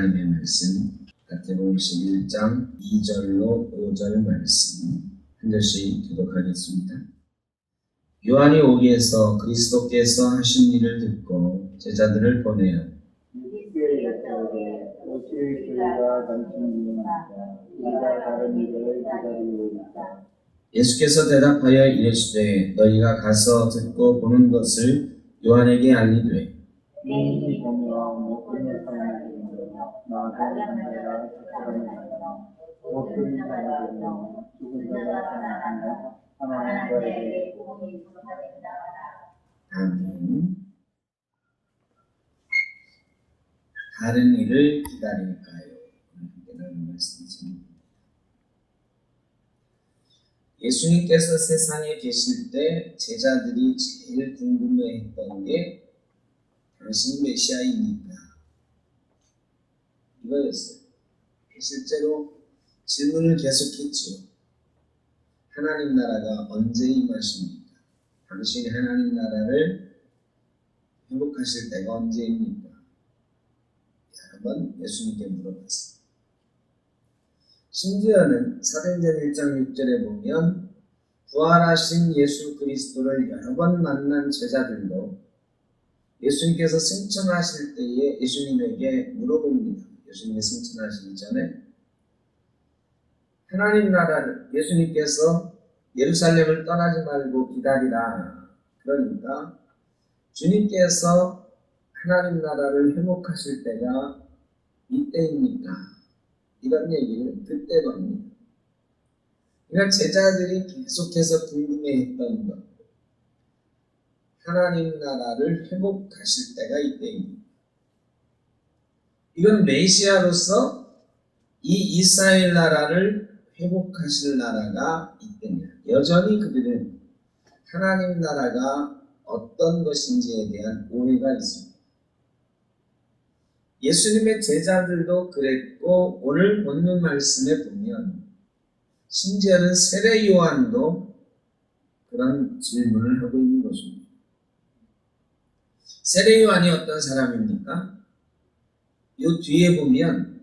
하나님의 말씀 마태복음 11장 2절로 5절 말씀 한 절씩 교독하겠습니다. 요한이 오기에서 그리스도께서 하신 일을 듣고 제자들을 보내어 예수께서 대답하여 이르시되 너희가 가서 듣고 보는 것을 요한에게 알리되 아멘. 다른 일을 기다릴까요? 라는 말씀이십니다. 예수님께서 세상에 계실 때 제자들이 제일 궁금해했던 게 당신 메시아입니까? 이거였어요. 실제로 질문을 계속했죠. 하나님 나라가 언제 임하십니까? 당신이 하나님 나라를 회복하실 때가 언제입니까? 여러 번 예수님께 물어봤어요. 심지어는 사도행전 1장 6절에 보면 부활하신 예수 그리스도를 여러 번 만난 제자들도 예수님께서 승천하실 때에 예수님에게 물어봅니다. 예수님이 승천하시기 전에 하나님 나라를 예수님께서 예루살렘을 떠나지 말고 기다리라. 그러니까 주님께서 하나님 나라를 회복하실 때가 이때입니까? 이런 얘기를 그때도 합니다. 그러니까 제자들이 계속해서 궁금해했던 것, 하나님 나라를 회복하실 때가 이때입니다. 이건 메시아로서 이 이스라엘 나라를 회복하실 나라가 이때냐. 여전히 그들은 하나님 나라가 어떤 것인지에 대한 오해가 있습니다. 예수님의 제자들도 그랬고 오늘 본문 말씀에 보면 심지어는 세례 요한도 그런 질문을 하고 있는 것입니다. 세례 요한이 어떤 사람입니까? 이 뒤에 보면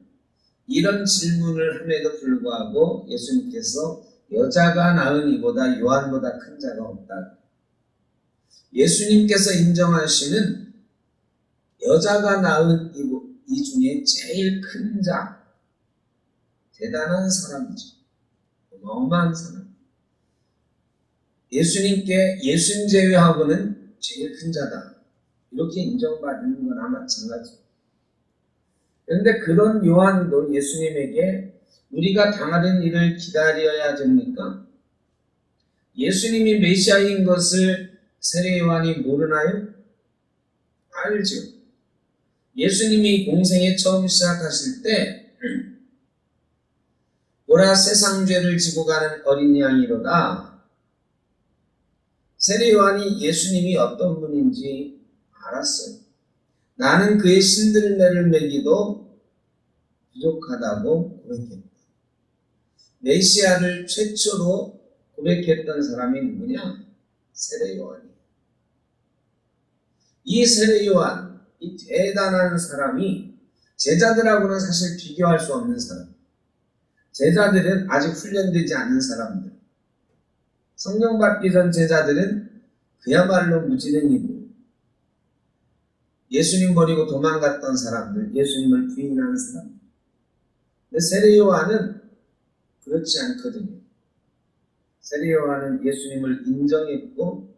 이런 질문을 함에도 불구하고 예수님께서 여자가 낳은 이보다 요한보다 큰 자가 없다. 예수님께서 인정하시는 여자가 낳은 이 중에 제일 큰 자, 대단한 사람이죠. 어마어마한 사람. 예수님께 예수님 제외하고는 제일 큰 자다. 이렇게 인정받는 거나 마찬가지죠. 그런데 그런 요한도 예수님에게 우리가 당하는 일을 기다려야 됩니까? 예수님이 메시아인 것을 세례 요한이 모르나요? 알죠. 예수님이 공생에 처음 시작하실 때 보라 세상 죄를 지고 가는 어린 양이로다. 세례 요한이 예수님이 어떤 분인지 알았어요. 나는 그의 신들매를 매기도 부족하다고 고백했다. 메시아를 최초로 고백했던 사람이 누구냐? 세례 요한이에요. 이 세례 요한, 이 대단한 사람이 제자들하고는 사실 비교할 수 없는 사람. 제자들은 아직 훈련되지 않은 사람들. 성령 받기 전 제자들은 그야말로 무지랭이고 예수님 버리고 도망갔던 사람들, 예수님을 부인하는 사람들. 근데 세례 요한은 그렇지 않거든요. 세례 요한은 예수님을 인정했고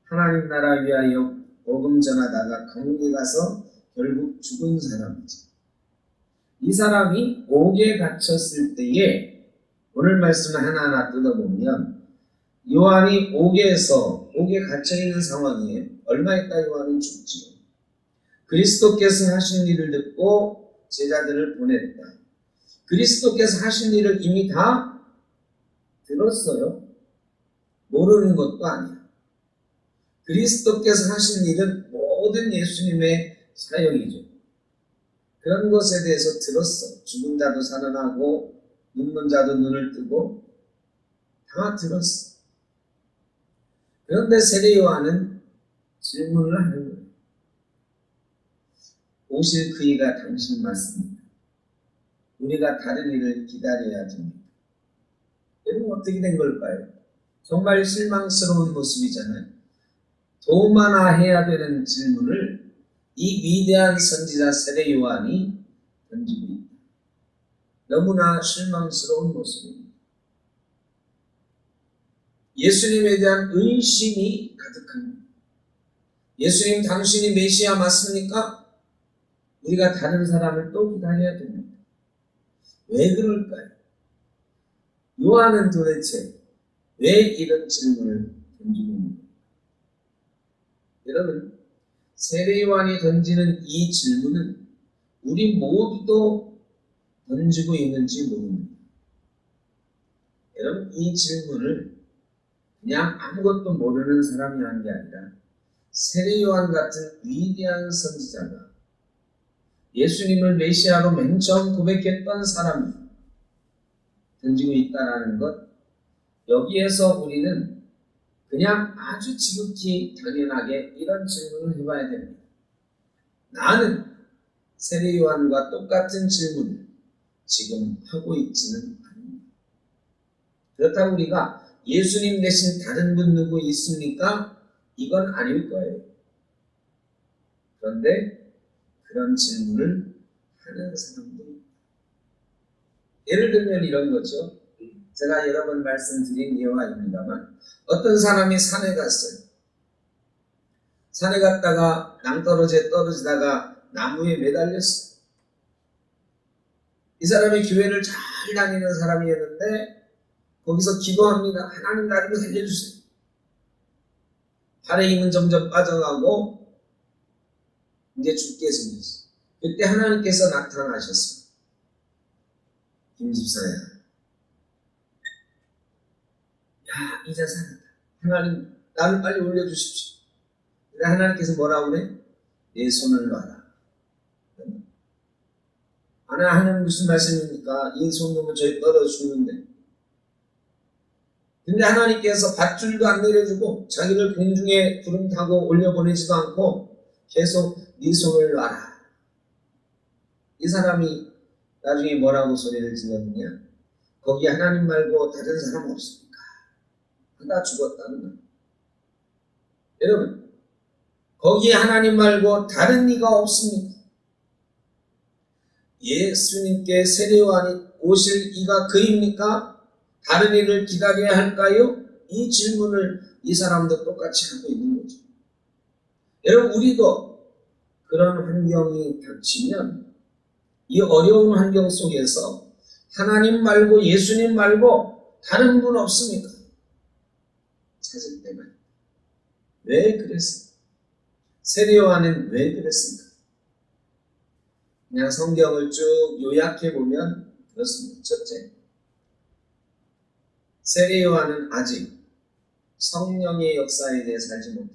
하나님 나라 위하여 복음 전하다가 감옥에 가서 결국 죽은 사람이죠. 이 사람이 옥에 갇혔을 때에 오늘 말씀을 하나하나 뜯어보면 요한이 옥에 갇혀있는 상황이에요. 얼마 있다 요한은 죽지요. 그리스도께서 하신 일을 듣고 제자들을 보냈다. 그리스도께서 하신 일을 이미 다 들었어요. 모르는 것도 아니야. 그리스도께서 하신 일은 모든 예수님의 사역이죠. 그런 것에 대해서 들었어. 죽은 자도 살아나고 눕는 자도 눈을 뜨고 다 들었어. 그런데 세례 요한은 질문을 하는 거예요. 오실 그이가 당신 맞습니까? 우리가 다른 일을 기다려야 됩니다. 여러분 어떻게 된 걸까요? 정말 실망스러운 모습이잖아요. 더 많아 해야 되는 질문을 이 위대한 선지자 세례 요한이 던지고 있다. 너무나 실망스러운 모습입니다. 예수님에 대한 의심이 가득합니다. 예수님 당신이 메시아 맞습니까? 우리가 다른 사람을 또 기다려야 됩니다. 왜 그럴까요? 요한은 도대체 왜 이런 질문을 던지고 있는가? 여러분, 세례 요한이 던지는 이 질문은 우리 모두도 던지고 있는지 모릅니다. 여러분, 이 질문을 그냥 아무것도 모르는 사람이 한 게 아니라 세례 요한 같은 위대한 선지자가 예수님을 메시아로 맨 처음 고백했던 사람이 던지고 있다는 것, 여기에서 우리는 그냥 아주 지극히 당연하게 이런 질문을 해봐야 됩니다. 나는 세례 요한과 똑같은 질문을 지금 하고 있지는 않습니다. 그렇다고 우리가 예수님 대신 다른 분 누구 있습니까? 이건 아닐 거예요. 그런데 그런 질문을 하는 사람도 있다. 예를 들면 이런 거죠. 제가 여러 번 말씀드린 예화입니다만 어떤 사람이 산에 갔어요. 산에 갔다가 낭떠러지에 떨어지다가 나무에 매달렸어요. 이 사람이 교회를 잘 다니는 사람이었는데 거기서 기도합니다. 하나님 나를 살려주세요. 팔의 힘은 점점 빠져가고 이제 죽게 생겼어요. 그때 하나님께서 나타나셨습니다. 김집사야, 야, 이제 살았다. 하나님 나를 빨리 올려주십시오. 그래 하나님께서 뭐라고 그래? 내 손을 놔라. 하나님 무슨 말씀입니까? 이 손 놓으면 저희 떨어져 죽는데. 근데 하나님께서 밧줄도 안 내려주고 자기를 공중에 구름 타고 올려보내지도 않고 계속 네 손을 놔라. 이 사람이 나중에 뭐라고 소리를 질렀느냐? 거기 하나님 말고 다른 사람 없습니까? 다 죽었다는 거예요. 여러분, 거기에 하나님 말고 다른 이가 없습니까? 예수님께 세례 요한이 오실 이가 그입니까? 다른 이를 기다려야 할까요? 이 질문을 이 사람도 똑같이 하고 있는 거죠. 여러분, 우리도 그런 환경이 닥치면 이 어려운 환경 속에서 하나님 말고 예수님 말고 다른 분 없습니까? 찾을 때만. 왜 그랬습니까? 세례 요한은 왜 그랬습니까? 그냥 성경을 쭉 요약해 보면 그렇습니다. 첫째, 세례 요한은 아직 성령의 역사에 대해 살지 못해.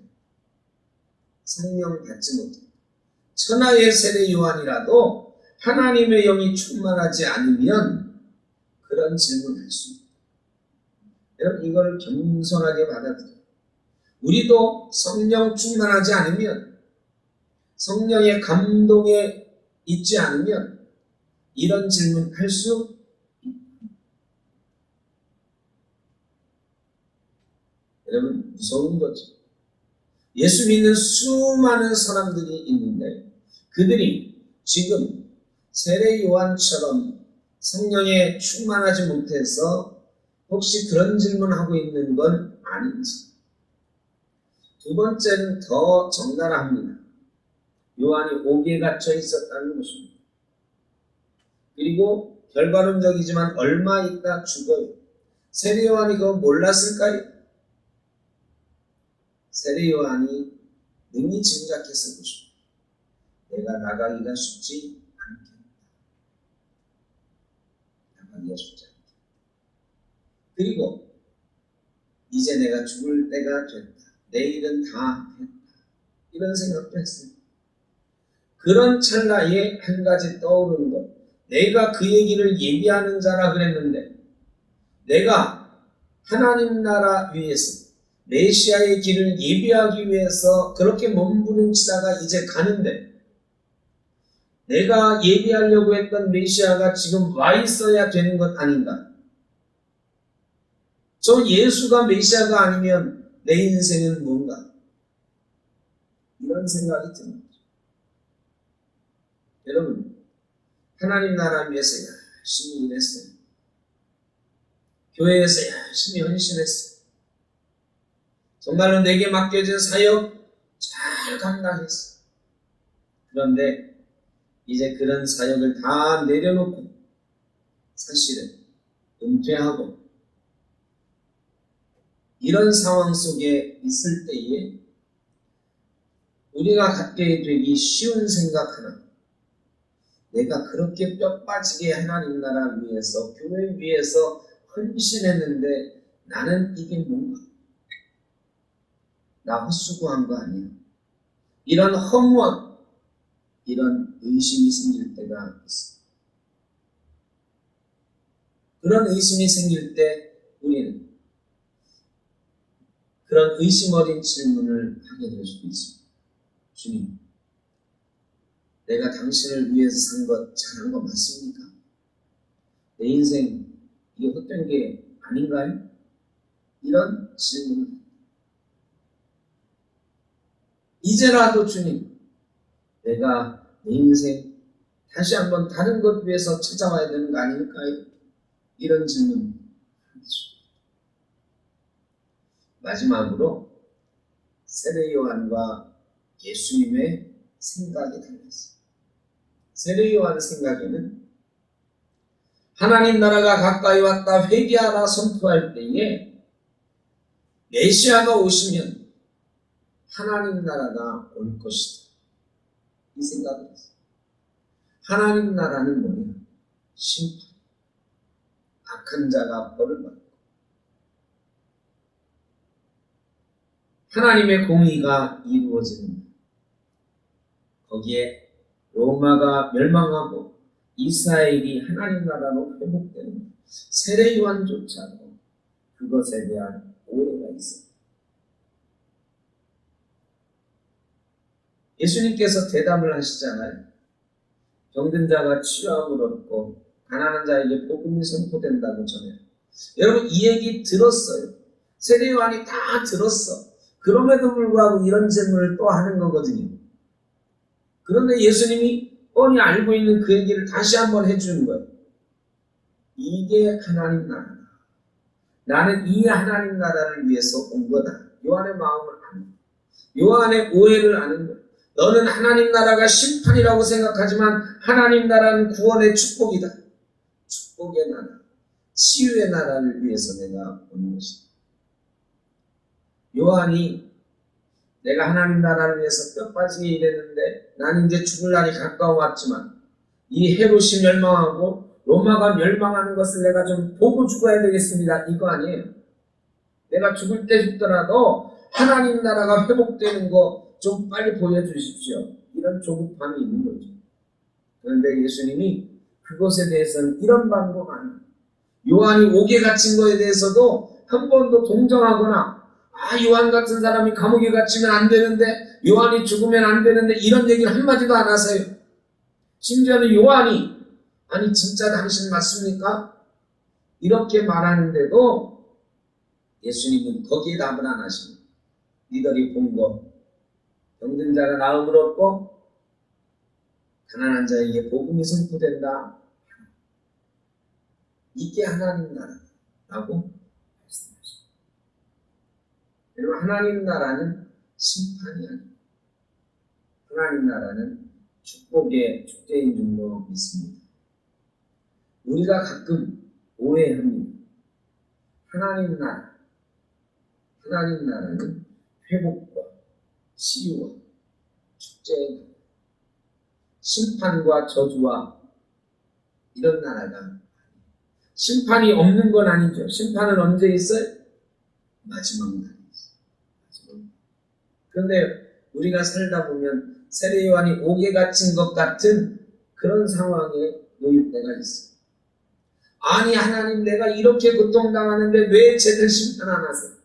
성령 받지 못해. 천하의 세례 요한이라도 하나님의 영이 충만하지 않으면 그런 질문을 할 수 있다. 여러분, 이걸 겸손하게 받아들여요. 우리도 성령 충만하지 않으면, 성령의 감동에 있지 않으면 이런 질문 할 수 있다. 여러분, 무서운 거죠. 예수 믿는 수많은 사람들이 있는데 그들이 지금 세례 요한처럼 성령에 충만하지 못해서 혹시 그런 질문하고 있는 건 아닌지. 두 번째는 더 적나라합니다. 요한이 옥에 갇혀 있었다는 것입니다. 그리고 결과론적이지만 얼마 있다 죽어요. 세례 요한이 그거 몰랐을까요? 세례 요한이 능히 짐작했을 것입니다. 내가 나가기가 쉽지 않겠다. 나가기가 쉽지 않겠다. 그리고 이제 내가 죽을 때가 됐다. 내 일은 다 했다. 이런 생각도 했어요. 그런 찰나에 한 가지 떠오르는 것. 내가 그 얘기를 예비하는 자라 그랬는데 내가 하나님 나라 위해서 메시아의 길을 예비하기 위해서 그렇게 몸부림치다가 이제 가는데 내가 예비하려고 했던 메시아가 지금 와 있어야 되는 것 아닌가? 저 예수가 메시아가 아니면 내 인생은 뭔가? 이런 생각이 듭니다. 여러분, 하나님 나라 위해서 열심히 일했어요. 교회에서 열심히 헌신했어요. 정말로 내게 맡겨진 사역 잘 감당했어요. 그런데 이제 그런 사역을 다 내려놓고 사실은 은퇴하고 이런 상황 속에 있을 때에 우리가 갖게 되기 쉬운 생각 하나, 내가 그렇게 뼈 빠지게 하나님 나라 위해서 교회 위해서 헌신했는데 나는 이게 뭔가? 나 헛수고한 거 아니야? 이런 허무함, 이런 의심이 생길 때가 있습니다. 그런 의심이 생길 때 우리는 그런 의심 어린 질문을 하게 될 수도 있습니다. 주님, 내가 당신을 위해서 산 것 잘한 거 맞습니까? 내 인생 이게 헛된 게 아닌가요? 이런 질문을 이제라도 주님, 내가 내 인생 다시 한번 다른 것 위해서 찾아와야 되는 거 아닐까요? 이런 질문. 마지막으로 세례 요한과 예수님의 생각이 달랐어요. 세례 요한 생각에는 하나님 나라가 가까이 왔다 회개하라 선포할 때에 메시아가 오시면 하나님 나라가 올 것이다. 이 생각을 했어요. 하나님 나라는 뭐냐? 심판. 악한 자가 벌을 받고 하나님의 공의가 이루어지는 거기에 로마가 멸망하고 이스라엘이 하나님 나라로 회복되는 세례 요한조차도 그것에 대한 오해가 있습니다. 예수님께서 대답을 하시잖아요. 병든 자가 치유함을 얻고 가난한 자에게 복음이 선포된다고 전해요. 여러분 이 얘기 들었어요. 세례 요한이 다 들었어. 그럼에도 불구하고 이런 질문을 또 하는 거거든요. 그런데 예수님이 뻔히 알고 있는 그 얘기를 다시 한번 해주는 거예요. 이게 하나님 나라다. 나는 이 하나님 나라를 위해서 온 거다. 요한의 마음을 아는 거예요. 요한의 오해를 아는 거예요. 너는 하나님 나라가 심판이라고 생각하지만 하나님 나라는 구원의 축복이다. 축복의 나라, 치유의 나라를 위해서 내가 온 것이다. 요한이 내가 하나님 나라를 위해서 뼈 빠지게 일했는데 나는 이제 죽을 날이 가까워왔지만 이 헤롯이 멸망하고 로마가 멸망하는 것을 내가 좀 보고 죽어야 되겠습니다. 이거 아니에요. 내가 죽을 때 죽더라도 하나님 나라가 회복되는 거 좀 빨리 보여주십시오. 이런 조급함이 있는 거죠. 그런데 예수님이 그것에 대해서는 이런 방법 아니에요. 요한이 옥에 갇힌 거에 대해서도 한 번도 동정하거나 요한 같은 사람이 감옥에 갇히면 안 되는데 요한이 죽으면 안 되는데 이런 얘기를 한마디도 안 하세요. 심지어는 요한이 아니 진짜 당신 맞습니까? 이렇게 말하는데도 예수님은 거기에 답을 안 하십니다. 니들이 본 거 병든 자가 나음을 얻고 가난한 자에게 복음이 선포된다. 이게 하나님 나라라고 말씀하십니다. 여러분 하나님 나라는 심판이 아닙니다. 하나님 나라는 축복의 축제인 줄로 믿습니다. 우리가 가끔 오해합니다. 하나님 나라는 회복과 치유와 축제의 나라, 심판과 저주와 이런 나라가 심판이 없는 건 아니죠. 심판은 언제 있어요? 마지막 날에 있어요. 그런데 우리가 살다 보면 세례 요한이 옥에 갇힌 것 같은 그런 상황에 놓일 때가 있어요. 아니 하나님 내가 이렇게 고통당하는데 왜 쟤들 심판 안 하세요?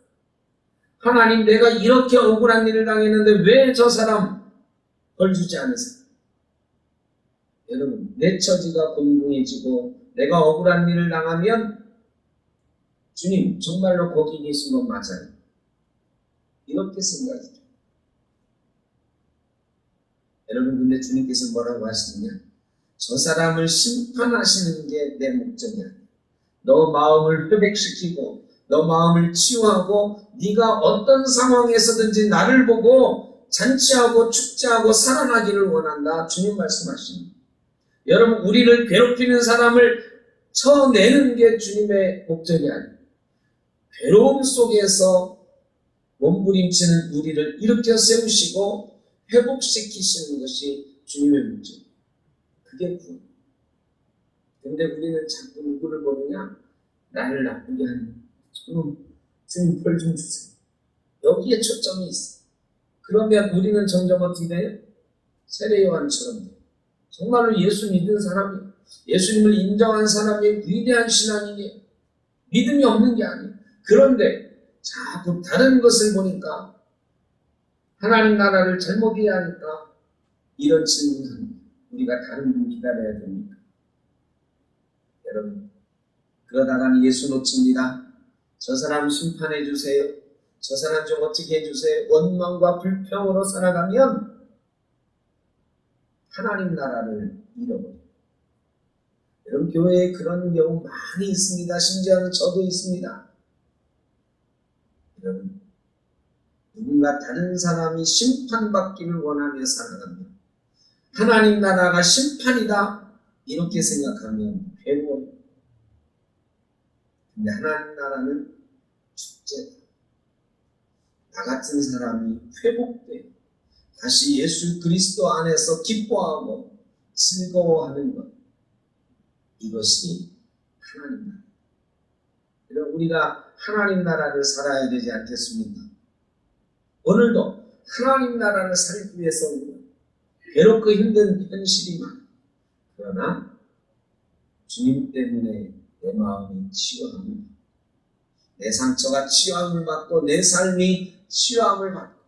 하나님 내가 이렇게 억울한 일을 당했는데 왜 저 사람 벌 주지 않으세요? 여러분, 내 처지가 곤궁해지고 내가 억울한 일을 당하면 주님 정말로 거기 계신 건 맞아요. 이렇게 생각해요. 여러분, 근데 주님께서 뭐라고 하시느냐? 저 사람을 심판하시는 게 내 목적이야. 너 마음을 회복시키고 너 마음을 치유하고 네가 어떤 상황에서든지 나를 보고 잔치하고 축제하고 살아나기를 원한다. 주님 말씀하십니다. 여러분, 우리를 괴롭히는 사람을 쳐내는 게 주님의 목적이 아니에요. 괴로움 속에서 몸부림치는 우리를 일으켜 세우시고 회복시키시는 것이 주님의 목적이에요. 그게 구원. 근데 우리는 자꾸 누구를 보느냐? 나를 나쁘게 하는 주님 벌 좀 주세요. 여기에 초점이 있어. 그러면 우리는 점점 어떻게 돼요? 세례 요한처럼 돼요. 정말로 예수 믿은 사람이, 예수님을 인정한 사람이 위대한 신앙이에요. 믿음이 없는 게 아니에요. 그런데 자꾸 다른 것을 보니까 하나님 나라를 잘못 이해하니까 이런 질문을 합니다. 우리가 다른 분 기다려야 됩니까? 여러분, 그러다가는 예수 놓칩니다. 저 사람 심판해 주세요. 저 사람 좀 어떻게 해주세요. 원망과 불평으로 살아가면 하나님 나라를 잃어버려요. 여러분, 교회에 그런 경우 많이 있습니다. 심지어는 저도 있습니다. 여러분, 누군가 다른 사람이 심판받기를 원하며 살아가며 하나님 나라가 심판이다 이렇게 생각하면 괴로워요. 근데 하나님 나라는 축제다. 나 같은 사람이 회복돼 다시 예수 그리스도 안에서 기뻐하고 즐거워하는 것, 이것이 하나님 나라. 그럼 우리가 하나님 나라를 살아야 되지 않겠습니까? 오늘도 하나님 나라를 살기 위해서 괴롭고 힘든 현실이 많아. 그러나 주님 때문에 내 마음이 치유함을 받고 내 상처가 치유함을 받고 내 삶이 치유함을 받고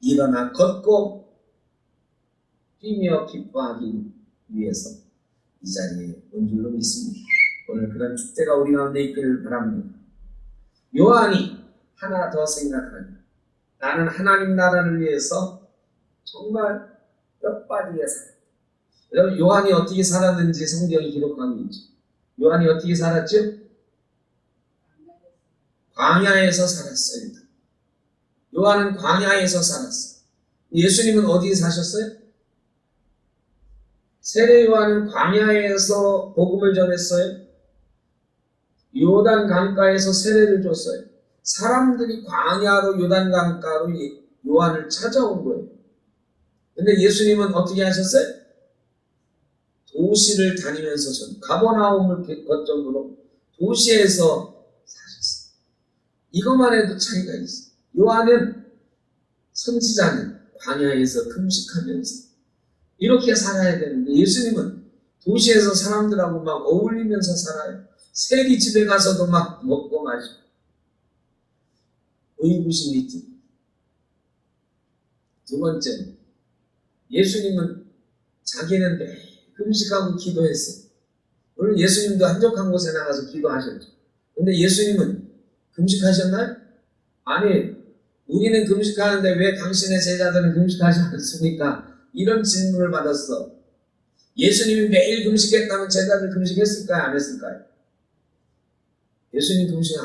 일어나 걷고 뛰며 기뻐하기 위해서 이 자리에 온 줄로 믿습니다. 오늘 그런 축제가 우리 가운데 있기를 바랍니다. 요한이 하나 더 생각하니 나는 하나님 나라를 위해서 정말 뼈 빠지게 살았다. 여러분, 요한이 어떻게 살았는지 성경이 기록하고 있죠. 요한이 어떻게 살았죠? 광야에서 살았어요. 요한은 광야에서 살았어요. 예수님은 어디에 사셨어요? 세례 요한은 광야에서 복음을 전했어요. 요단 강가에서 세례를 줬어요. 사람들이 광야로 요단 강가로 요한을 찾아온 거예요. 근데 예수님은 어떻게 하셨어요? 도시를 다니면서 가버나움을 거점으로 도시에서 사셨어요. 이것만 해도 차이가 있어요. 요한은 선지자는 광야에서 금식하면서 이렇게 살아야 되는데 예수님은 도시에서 사람들하고 막 어울리면서 살아요. 세리 집에 가서도 막 먹고 마시고 의구심이 있죠. 두 번째는 예수님은 자기는 매일 금식하고 기도했어요. 물론 예수님도 한적한 곳에 나가서 기도하셨죠. 근데 예수님은 금식하셨나요? 아니, 우리는 금식하는데 왜 당신의 제자들은 금식하지 않습니까? 이런 질문을 받았어. 예수님이 매일 금식했다면 제자들 금식했을까요? 안 했을까요? 예수님 금식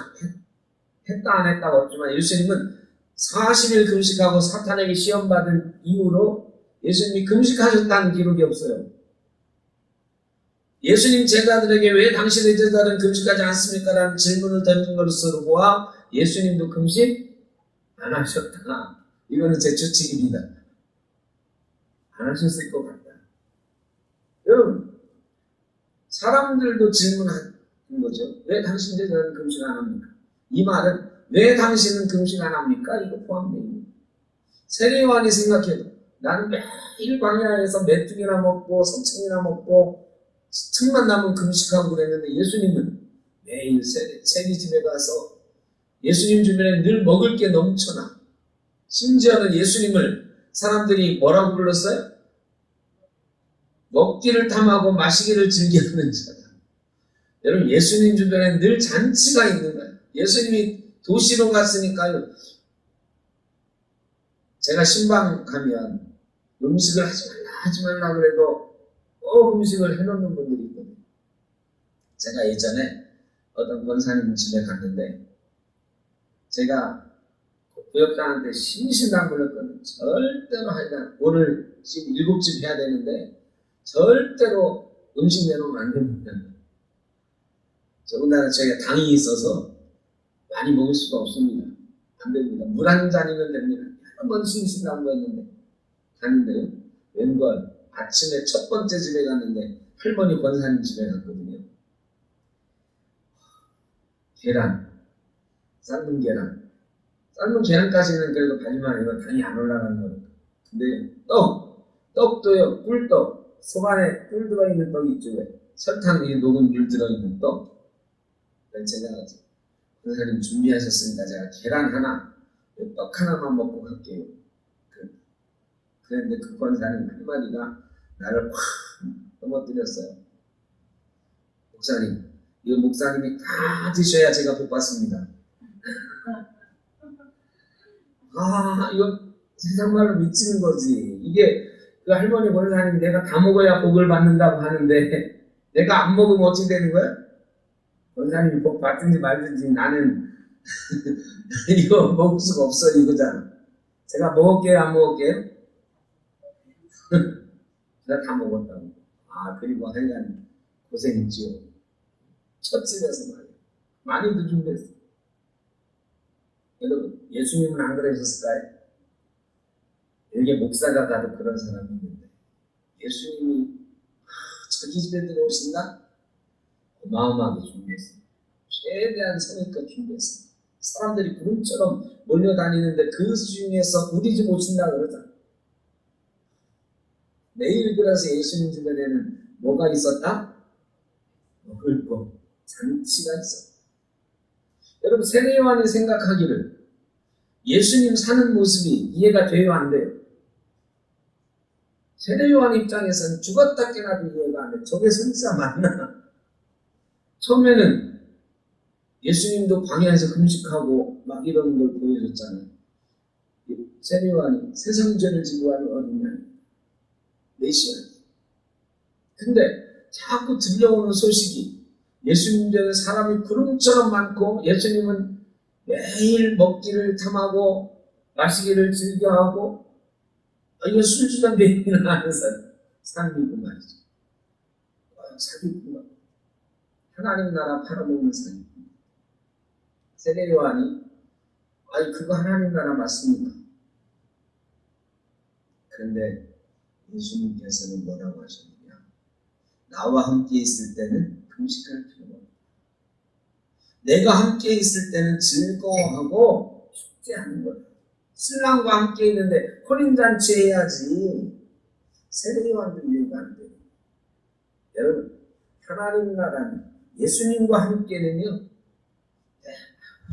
했다 안 했다가 없지만 예수님은 40일 금식하고 사탄에게 시험받은 이후로 예수님이 금식하셨다는 기록이 없어요. 예수님 제자들에게 왜 당신의 제자들은 금식하지 않습니까? 라는 질문을 던진 것으로 보아 예수님도 금식 안 하셨다. 이거는 제 추측입니다. 안 하셨을 것 같다. 여러분, 사람들도 질문한 거죠. 왜 당신 제자들은 금식 안 합니까? 이 말은 왜 당신은 금식 안 합니까? 이거 포함되어 있습니다. 세례 요한이 생각해도 나는 매일 광야에서 메뚜기나 먹고 성청이나 먹고 틈만 나면 금식하고 그랬는데 예수님은 매일 세리 집에 가서 예수님 주변에 늘 먹을 게 넘쳐나. 심지어는 예수님을 사람들이 뭐라고 불렀어요? 먹기를 탐하고 마시기를 즐겨하는 자다. 여러분, 예수님 주변에 늘 잔치가 있는 거예요. 예수님이 도시로 갔으니까요. 제가 신방 가면 음식을 하지 말라 그래도 꼭 음식을 해놓는 분들이 있거든요. 제가 예전에 어떤 권사님 집에 갔는데 제가 구역장한테 신신당부렸거든요. 절대로 하여간 오늘 지금 7집 해야 되는데 절대로 음식 내놓으면 안 됩니다. 더군다나 저희가 당이 있어서 많이 먹을 수가 없습니다. 안 됩니다. 물 한 잔이면 됩니다. 한번 신신당부했는데 갔는데요. 웬걸 아침에 첫 번째 집에 갔는데 할머니 권사님 집에 갔거든요. 계란, 삶은 계란. 삶은 계란까지는 그래도 가지만 이건 당이 안 올라가는 거니까. 근데 떡도요, 꿀떡. 속 안에 꿀 들어있는 떡이 있죠. 설탕이 녹은 물 들어있는 떡. 제가 권사님 준비하셨으니까 제가 계란 하나, 떡 하나만 먹고 갈게요. 그런데 그 권사님 한마디가 나를 확 넘어뜨렸어요. 목사님, 이거 목사님이 다 드셔야 제가 복 받습니다. 이건 세상말로 미치는 거지. 이게 그 할머니 권사님이 내가 다 먹어야 복을 받는다고 하는데 내가 안 먹으면 어떻게 되는 거야? 권사님이 복 받든지 말든지 나는 이거 먹을 수가 없어 이거잖아. 제가 먹을게요, 안 먹을게요? 제가 다 먹었다고. 그리고 하여간 고생했지요. 첫 집에서 말이야. 많이도 준비했어. 여러분, 예수님은 안 그러셨을까요? 여기 목사가 가도 그런 사람이 있는데 예수님이 자기 집에 들어오신다? 어마어마하게 준비했어요. 최대한 성의껏 준비했어요. 사람들이 구름처럼 몰려다니는데 그 중에서 우리 집 오신다 그러잖아. 매일 그래서 예수님 주변에는 뭐가 있었다? 먹을 거, 잔치가 있었다. 여러분, 세례 요한이 생각하기를 예수님 사는 모습이 이해가 돼요, 안 돼요? 세례 요한 입장에서는 죽었다 깨나도 이해가 안 돼. 저게 진짜 맞나? 처음에는 예수님도 광야에서 금식하고 막 이런 걸 보여줬잖아요. 세례 요한이 세상 죄를 지고 하는 어린이 메시아. 근데 자꾸 들려오는 소식이 예수님 전에 사람이 구름처럼 많고 예수님은 매일 먹기를 탐하고 마시기를 즐겨하고 이거 술주잔 대행을 하는 삶이고 말이죠. 사기꾼 하나님 나라 팔아먹는 사기꾼. 세례 요한이 그거 하나님 나라 맞습니까? 그런데 예수님께서는 뭐라고 하셨느냐? 나와 함께 있을 때는 금식할 필요가 없다. 내가 함께 있을 때는 즐거워하고 축제하는 거다. 신랑과 함께 있는데 혼인잔치 해야지. 세례 요한도 이해가 안 돼요. 여러분, 하나님 나라는 예수님과 함께는요,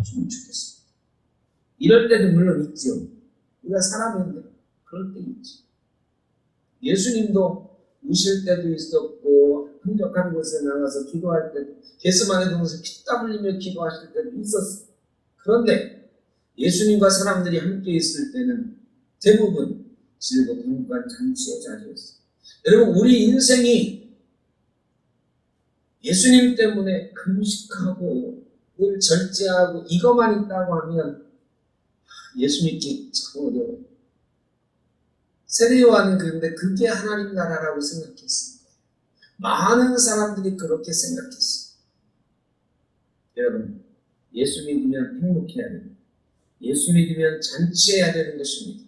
좀 좋겠습니다. 이럴 때도 물론 있죠. 우리가 사람인데 그럴 때 있지. 예수님도 우실 때도 있었고 한적한 곳에 나가서 기도할 때도 게스마네 동에서 피땀 흘리며 기도하실 때도 있었어요. 그런데 예수님과 사람들이 함께 있을 때는 대부분 즐겁고 행복한 잔치의 자리였어요. 여러분, 우리 인생이 예수님 때문에 금식하고 늘 절제하고 이것만 있다고 하면 예수 믿기 참 어려워요. 세례 요한은 그런데 그게 하나님 나라라고 생각했습니다. 많은 사람들이 그렇게 생각했어요. 여러분, 예수 믿으면 행복해야 됩니다. 예수 믿으면 잔치해야 되는 것입니다.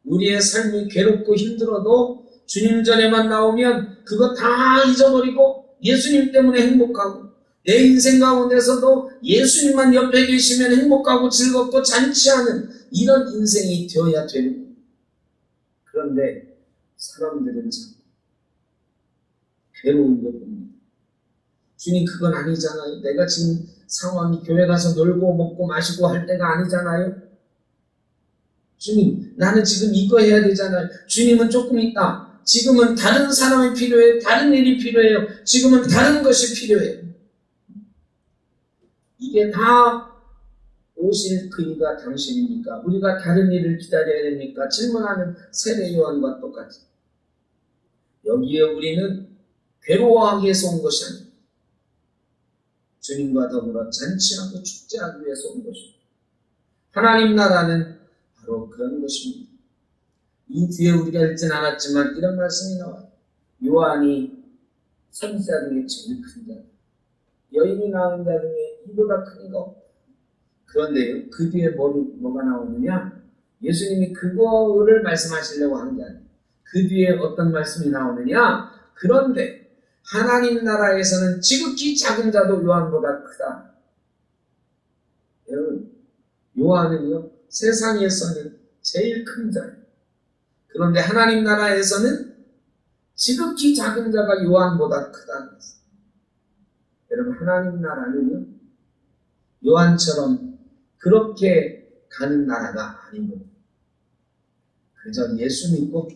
우리의 삶이 괴롭고 힘들어도 주님 전에만 나오면 그거 다 잊어버리고 예수님 때문에 행복하고 내 인생 가운데서도 예수님만 옆에 계시면 행복하고 즐겁고 잔치하는 이런 인생이 되어야 되는 거예요. 그런데 사람들은 자꾸 괴로운 걸 봅니다. 주님, 그건 아니잖아요. 내가 지금 상황이 교회 가서 놀고 먹고 마시고 할 때가 아니잖아요. 주님, 나는 지금 이거 해야 되잖아요. 주님은 조금 있다. 지금은 다른 사람이 필요해요. 다른 일이 필요해요. 지금은 다른 것이 필요해요. 이게 다 오실 그이가 당신입니까? 우리가 다른 일을 기다려야 됩니까? 질문하는 세례 요한과 똑같이. 여기에 우리는 괴로워하기 위해서 온 것이 아닙니다. 주님과 더불어 잔치하고 축제하기 위해서 온 것입니다. 하나님 나라는 바로 그런 것입니다. 이 뒤에 우리가 읽진 않았지만 이런 말씀이 나와요. 요한이 선지자 중에 제일 큰 자, 여인이 낳은 자 중에 이보다 큰 이가 없다. 그런데요, 그 뒤에 뭐가 나오느냐? 예수님이 그거를 말씀하시려고 한 게 아니에요. 그 뒤에 어떤 말씀이 나오느냐? 그런데 하나님 나라에서는 지극히 작은 자도 요한보다 크다. 여러분, 요한은요, 세상에서는 제일 큰 자예요. 그런데 하나님 나라에서는 지극히 작은 자가 요한보다 크다. 여러분, 하나님 나라는요, 요한처럼 그렇게 가는 나라가 아니고 그저 예수 믿고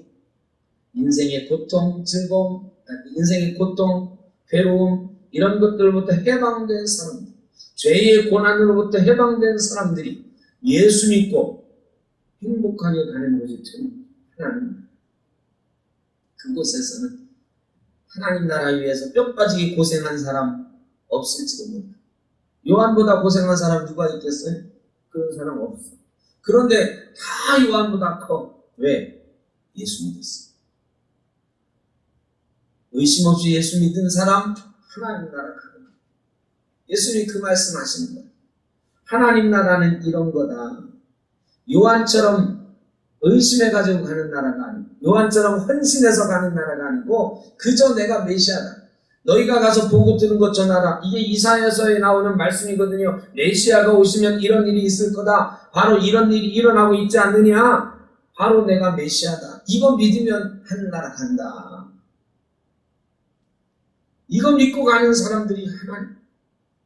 인생의 고통, 즐거움, 인생의 고통, 괴로움 이런 것들로부터 해방된 사람들, 죄의 고난으로부터 해방된 사람들이 예수 믿고 행복하게 가는 곳이 참 하나님. 그곳에서는 하나님 나라 위해서 뼈 빠지게 고생한 사람 없을지도 몰라요. 요한보다 고생한 사람 누가 있겠어요? 그런 사람 없어. 그런데 다 요한보다 커. 왜? 예수 믿었어. 의심 없이 예수 믿은 사람 하나님 나라 가는 거예요. 예수님이 그 말씀 하시는 거예요. 하나님 나라는 이런 거다. 요한처럼 의심해가지고 가는 나라가 아니고 요한처럼 헌신해서 가는 나라가 아니고 그저 내가 메시아다. 너희가 가서 보고 드는 것 전하라. 이게 이사야서에 나오는 말씀이거든요. 메시아가 오시면 이런 일이 있을 거다. 바로 이런 일이 일어나고 있지 않느냐. 바로 내가 메시아다. 이거 믿으면 하늘나라 간다. 이거 믿고 가는 사람들이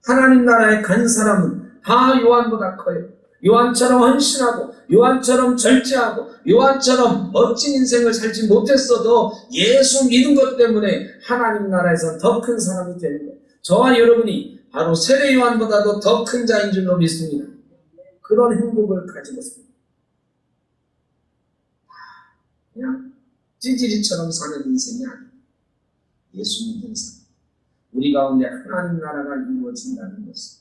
하나님 나라에 간 사람은 다 요한보다 커요. 요한처럼 헌신하고 요한처럼 절제하고 요한처럼 멋진 인생을 살지 못했어도 예수 믿은 것 때문에 하나님 나라에서 더 큰 사람이 되는 거예요. 저와 여러분이 바로 세례 요한보다도 더 큰 자인 줄로 믿습니다. 그런 행복을 가지고 삽니다. 그냥 찌질이처럼 사는 인생이 아니에요. 예수 믿는 사람. 우리 가운데 하나님 나라가 이루어진다는 것은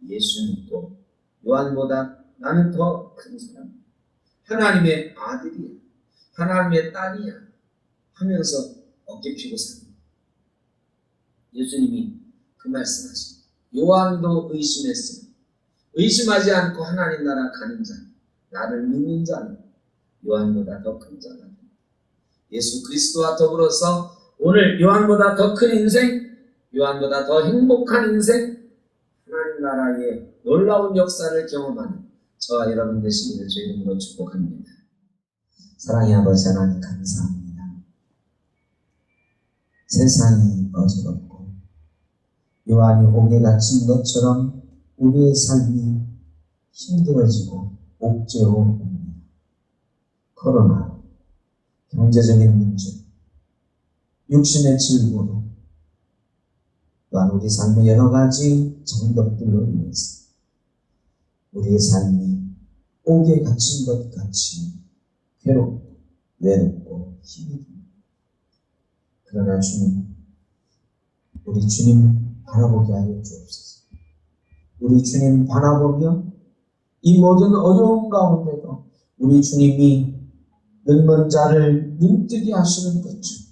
예수 믿고 요한보다 나는 더 큰 사람, 하나님의 아들이야, 하나님의 딸이야 하면서 어깨 피고 삽니다. 예수님이 그 말씀하십니다. 요한도 의심했으나 의심하지 않고 하나님 나라 가는 자, 나를 믿는 자는 요한보다 더 큰 자가 됩니다. 예수 그리스도와 더불어서 오늘 요한보다 더 큰 인생, 요한보다 더 행복한 인생, 하나님 나라의 놀라운 역사를 경험하는 저와 여러분 되시기를 주의 이름으로 축복합니다. 사랑의 아버지 하나님 감사합니다. 세상이 어지럽고 요한이 옥에 갇힌 것처럼 우리의 삶이 힘들어지고 옥죄어 옵니다. 코로나, 경제적인 문제, 육신의 질고로 또한 우리 삶의 여러 가지 정덕들로 인해서 우리의 삶이 옥에 갇힌 것 같이 괴롭고 외롭고 힘이 듭니다. 그러나 주님, 우리 주님 바라보게 하여 주옵소서. 우리 주님 바라보며 이 모든 어려움 가운데도 우리 주님이 늙은 자를 눈뜨게 하시는 것처럼,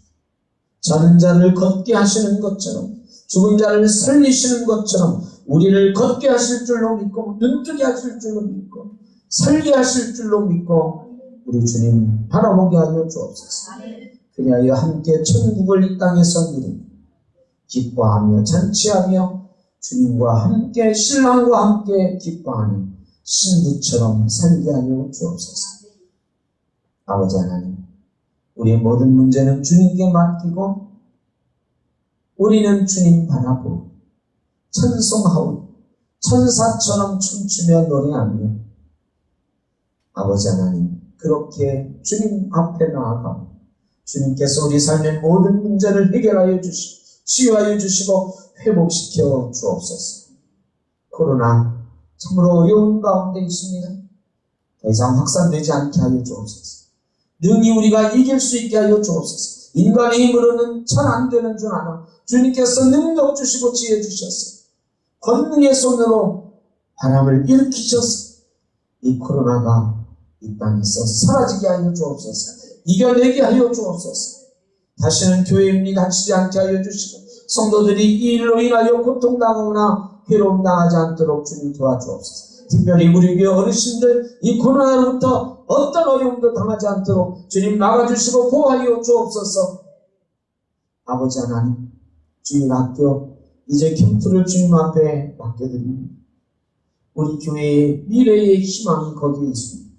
자는 자를 걷게 하시는 것처럼, 죽은 자를 살리시는 것처럼 우리를 걷게 하실 줄로 믿고 눈뜨게 하실 줄로 믿고 살게 하실 줄로 믿고 우리 주님 바라보게 하여 주옵소서. 그리하여 함께 천국을 이 땅에서 누리며 기뻐하며 잔치하며 주님과 함께 신랑과 함께 기뻐하는 신부처럼 살게 하여 주옵소서. 아버지 하나님, 우리의 모든 문제는 주님께 맡기고 우리는 주님 바라보고 찬송하오 천사처럼 춤추며 노래하며 아버지 하나님 그렇게 주님 앞에 나아가고 주님께서 우리 삶의 모든 문제를 해결하여 주시고 치유하여 주시고 회복시켜 주옵소서. 코로나 참으로 어려운 가운데 있습니다. 더 이상 확산되지 않게 하여 주옵소서. 능히 우리가 이길 수 있게 하여 주옵소서. 인간의 힘으로는 잘 안 되는 줄 아나 주님께서 능력 주시고 지혜 주셔서 권능의 손으로 바람을 일으키셔서 이 코로나가 이 땅에서 사라지게 하여 주옵소서. 이겨내게 하여 주옵소서. 다시는 교회에 갇히지 않게 하여 주시고 성도들이 이 일로 인하여 고통당하거나 괴로움 당하지 않도록 주님 도와주옵소서. 특별히 우리 교회 어르신들 이 코로나로부터 어떤 어려움도 당하지 않도록 주님 막아주시고 보호하여 주옵소서. 아버지 하나님, 주일학교 이제 캠프를 주님 앞에 맡겨드립니다. 우리 교회의 미래의 희망이 거기에 있습니다.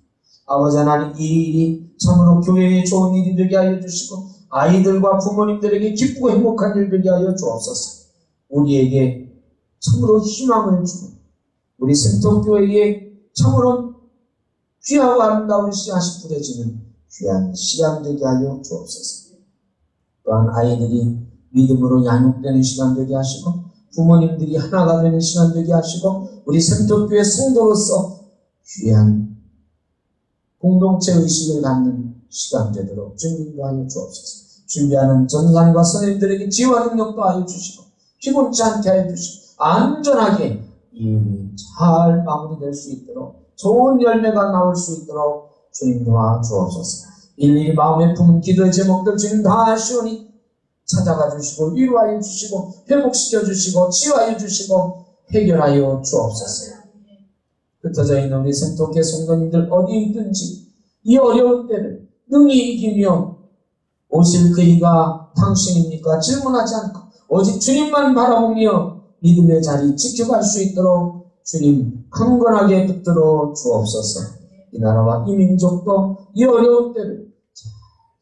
아버지 하나님, 이 일이 참으로 교회에 좋은 일이 되게 하여 주시고 아이들과 부모님들에게 기쁘고 행복한 일 되게 하여 주옵소서. 우리에게 참으로 희망을 주고 우리 센터교회에 참으로 귀하고 아름다운 씨앗이 뿌려지는 귀한 시간 되게 하여 주옵소서. 또한 아이들이 믿음으로 양육되는 시간 되게 하시고 부모님들이 하나가 되는 시간 되게 하시고 우리 센터교회 성도로서 귀한 공동체 의식을 갖는 시간 되도록 준비도 하여 주옵소서. 준비하는 전사님과 선생님들에게 지혜와 능력도 하여 주시고 피곤치 않게 하여 주시고 안전하게 이 일이 잘 마무리될 수 있도록 좋은 열매가 나올 수 있도록 주님 도와주옵소서. 일일이 마음에 품은 기도의 제목들 주님 다 아시오니 찾아가 주시고 위로하여 주시고 회복시켜 주시고 치유하여 주시고 해결하여 주옵소서. 흩어져 있는 우리 센터교회 성도님들 어디에 있든지 이 어려운 때를 능히 이기며 오실 그이가 당신입니까? 질문하지 않고 오직 주님만 바라보며 믿음의 자리 지켜갈 수 있도록 주님 강건하게 붙들어 주옵소서. 이 나라와 이 민족도 이 어려운 때를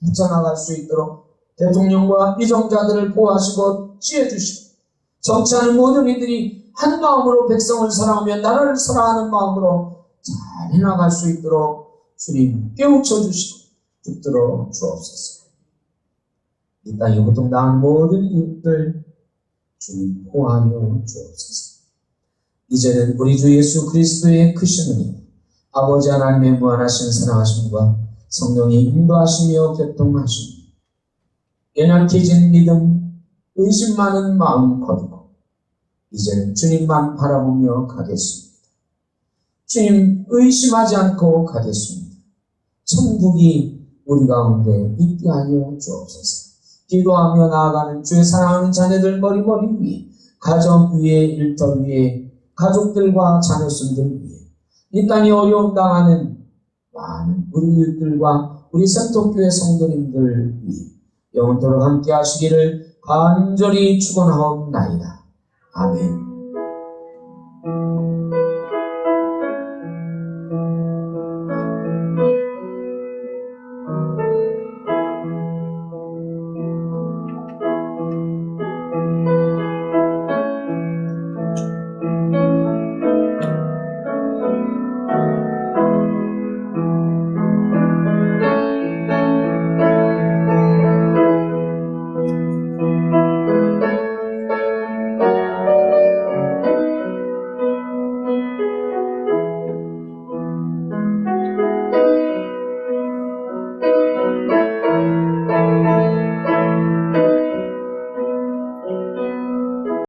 헤쳐나갈 수 있도록 대통령과 이정자들을 보호하시고 지혜 주시고 정치하는 모든 이들이 한 마음으로 백성을 사랑하며 나라를 사랑하는 마음으로 잘 해나갈 수 있도록 주님 깨우쳐 주시고 붙들어 주옵소서. 이 땅에 고통당한 모든 이웃들 주님 보호하여 주옵소서. 이제는 우리 주 예수 그리스도의 크신 은혜, 아버지 하나님의 무한하신 사랑하심과 성령의 인도하시며 교통하시며 연약해진 믿음, 의심 많은 마음 거두고 이제는 주님만 바라보며 가겠습니다. 주님 의심하지 않고 가겠습니다. 천국이 우리 가운데 있게 하여 주옵소서. 기도하며 나아가는 주의 사랑하는 자녀들 머리머리 위에, 가정 위에, 일터 위에, 가족들과 자녀순들 위에, 이 땅에 어려움 당하는 많은 우리 이웃들과 우리 센터교회 성도님들 위해 영원토록 함께 하시기를 간절히 축원하옵나이다. 아멘.